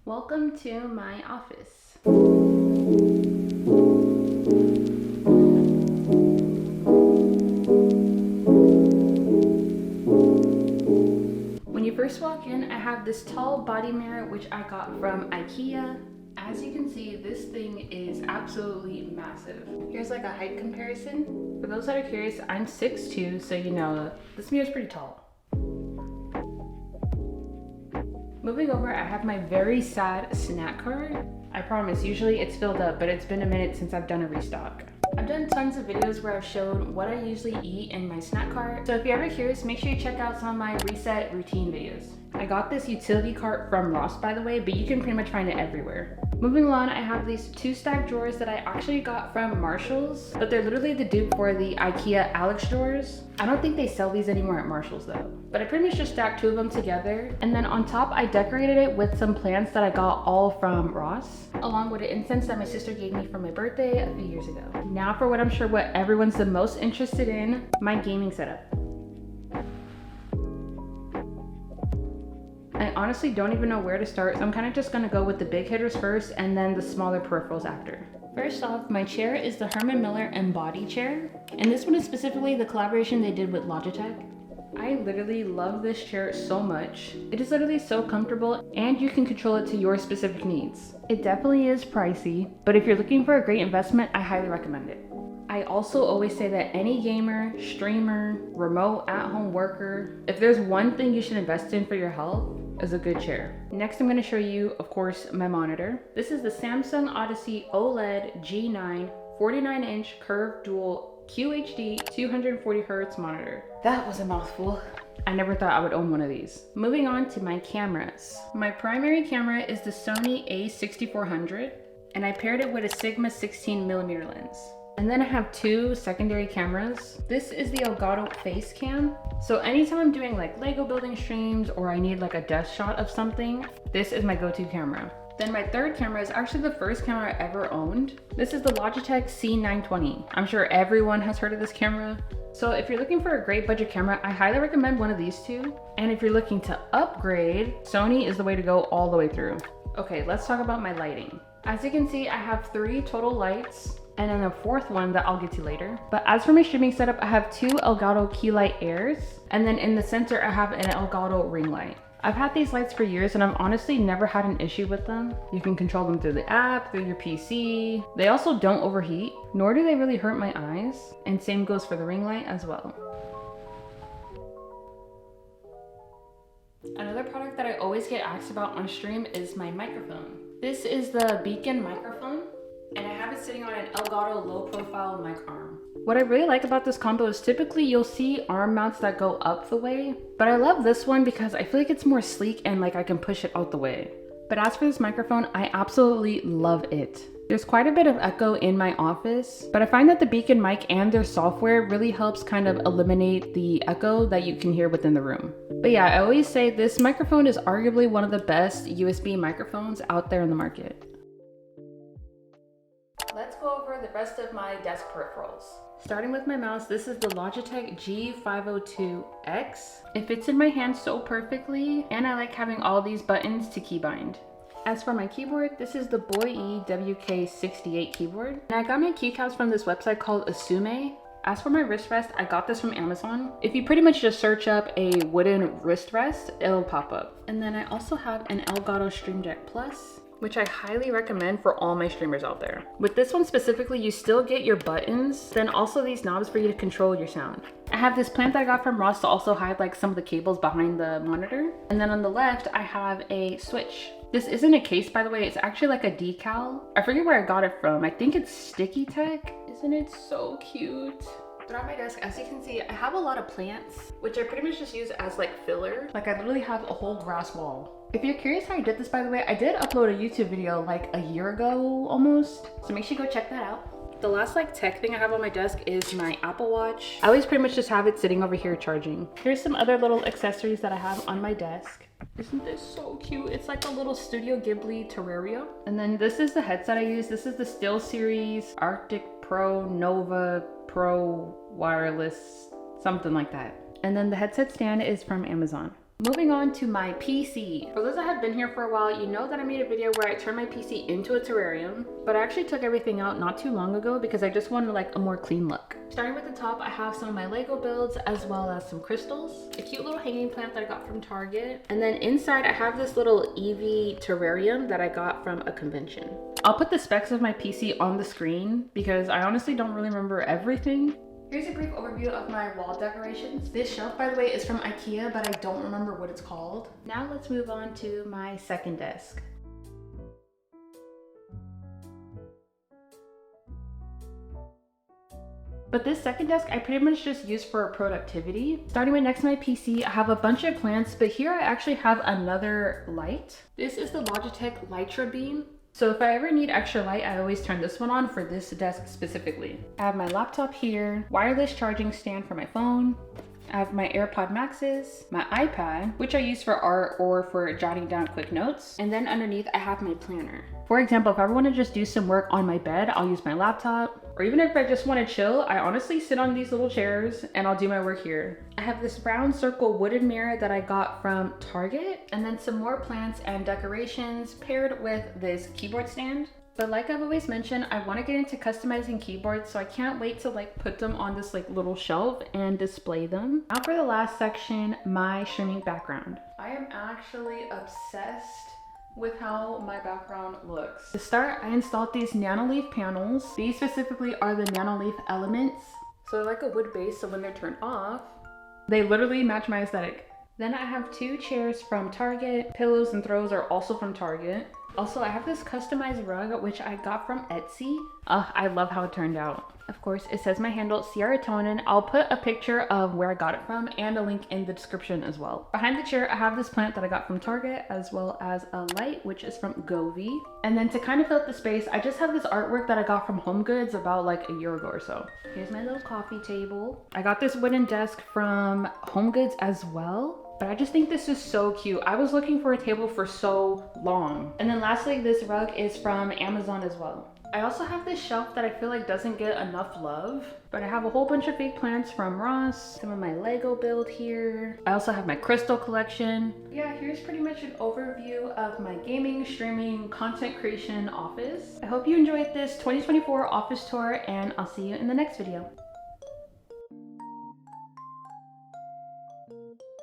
Welcome to my office. When you first walk in, I have this tall body mirror which I got from IKEA. As you can see, this thing is absolutely massive. Here's like a height comparison. For those that are curious, I'm 6'2", so you know this mirror is pretty tall. Moving over, I have my very sad snack cart. I promise, usually it's filled up, but it's been a minute since I've done a restock. I've done tons of videos where I've shown what I usually eat in my snack cart. So if you're ever curious, make sure you check out some of my reset routine videos. I got this utility cart from Ross, by the way, but you can pretty much find it everywhere. Moving along, I have these 2 stack drawers that I actually got from Marshall's, but they're literally the dupe for the IKEA Alex drawers. I don't think they sell these anymore at Marshall's though. But I pretty much just stacked 2 of them together. And then on top, I decorated it with some plants that I got all from Ross, along with an incense that my sister gave me for my birthday a few years ago. Now for what I'm sure what everyone's the most interested in, my gaming setup. I honestly don't even know where to start, so I'm kind of just gonna go with the big hitters first and then the smaller peripherals after. First off, my chair is the Herman Miller Embody chair, and this one is specifically the collaboration they did with Logitech. I literally love this chair so much. It is literally so comfortable and you can control it to your specific needs. It definitely is pricey, but if you're looking for a great investment, I highly recommend it. I also always say that any gamer, streamer, remote at-home worker, if there's one thing you should invest in for your health, is a good chair. Next, I'm going to show you, of course, my monitor. This is the Samsung Odyssey OLED G9 49-inch curved dual QHD 240Hz monitor. That was a mouthful. I never thought I would own one of these. Moving on to my cameras. My primary camera is the Sony a6400, and I paired it with a Sigma 16mm lens. And then I have 2 secondary cameras. This is the Elgato Face Cam. So anytime I'm doing like Lego building streams or I need like a desk shot of something, this is my go-to camera. Then my third camera is actually the first camera I ever owned. This is the Logitech C920. I'm sure everyone has heard of this camera. So if you're looking for a great budget camera, I highly recommend one of these 2. And if you're looking to upgrade, Sony is the way to go all the way through. Okay, let's talk about my lighting. As you can see, I have 3 total lights, and then a 4th one that I'll get to later. But as for my streaming setup, I have 2 Elgato key light airs, and then in the center I have an Elgato ring light. I've had these lights for years and I've honestly never had an issue with them. You can control them through the app, through your PC. They also don't overheat, nor do they really hurt my eyes, and same goes for the ring light as well. Another product that I always get asked about on stream is my microphone. This is the Beacon microphone, and I have it sitting on an Elgato low profile mic arm. What I really like about this combo is typically you'll see arm mounts that go up the way, but I love this one because I feel like it's more sleek and like I can push it out the way. But as for this microphone, I absolutely love it. There's quite a bit of echo in my office, but I find that the Beacon mic and their software really helps kind of eliminate the echo that you can hear within the room. But yeah, I always say this microphone is arguably one of the best USB microphones out there in the market. Let's go over the rest of my desk peripherals. Starting with my mouse, this is the Logitech G502X. It fits in my hand so perfectly, and I like having all these buttons to keybind. As for my keyboard, this is the BoyE WK68 keyboard. And I got my keycaps from this website called Asume. As for my wrist rest, I got this from Amazon. If you pretty much just search up a wooden wrist rest, it'll pop up. And then I also have an Elgato Stream Deck Plus, which I highly recommend for all my streamers out there. With this one specifically, you still get your buttons, then also these knobs for you to control your sound. I have this plant that I got from Ross to also hide like some of the cables behind the monitor. And then on the left, I have a switch. This isn't a case, by the way, it's actually like a decal. I forget where I got it from. I think it's Sticky Tech. Isn't it so cute? Throughout my desk, as you can see, I have a lot of plants, which I pretty much just use as like filler. Like I literally have a whole grass wall. If you're curious how I did this, by the way, I did upload a YouTube video like a year ago almost. So make sure you go check that out. The last like tech thing I have on my desk is my Apple Watch. I always pretty much just have it sitting over here charging. Here's some other little accessories that I have on my desk. Isn't this so cute? It's like a little Studio Ghibli terrarium. And then this is the headset I use. This is the SteelSeries Arctic Pro Nova Pro Wireless, something like that. And then the headset stand is from Amazon. Moving on to my PC. For those that have been here for a while, you know that I made a video where I turned my PC into a terrarium, but I actually took everything out not too long ago because I just wanted like a more clean look. Starting with the top, I have some of my Lego builds as well as some crystals, a cute little hanging plant that I got from Target, and then inside I have this little Eevee terrarium that I got from a convention. I'll put the specs of my PC on the screen because I honestly don't really remember everything. Here's a brief overview of my wall decorations. This shelf, by the way, is from IKEA, but I don't remember what it's called. Now let's move on to my second desk. But this second desk I pretty much just use for productivity. Starting right next to my PC, I have a bunch of plants, but here I actually have another light. This is the Logitech Litra Beam. So if I ever need extra light, I always turn this one on for this desk specifically. I have my laptop here, wireless charging stand for my phone. I have my AirPod Maxes, my iPad, which I use for art or for jotting down quick notes. And then underneath I have my planner. For example, if I ever want to just do some work on my bed, I'll use my laptop. Or even if I just want to chill, I honestly sit on these little chairs and I'll do my work here. I have this round circle wooden mirror that I got from Target, and then some more plants and decorations paired with this keyboard stand. But like I've always mentioned, I want to get into customizing keyboards, so I can't wait to like put them on this like little shelf and display them. Now for the last section, my streaming background. I am actually obsessed with how my background looks. To start, I installed these Nanoleaf panels. These specifically are the Nanoleaf elements. So they're like a wood base, so when they're turned off, they literally match my aesthetic. Then I have two chairs from Target. Pillows and throws are also from Target. Also, I have this customized rug, which I got from Etsy. I love how it turned out. Of course, it says my handle, Ciarratonin. I'll put a picture of where I got it from and a link in the description as well. Behind the chair, I have this plant that I got from Target, as well as a light, which is from Govee. And then to kind of fill up the space, I just have this artwork that I got from Home Goods about like a year ago or so. Here's my little coffee table. I got this wooden desk from Home Goods as well. But I just think this is so cute. I was looking for a table for so long. And then lastly, this rug is from Amazon as well. I also have this shelf that I feel like doesn't get enough love, but I have a whole bunch of fake plants from Ross, some of my Lego build here. I also have my crystal collection. Yeah, here's pretty much an overview of my gaming, streaming, content creation office. I hope you enjoyed this 2024 office tour, and I'll see you in the next video.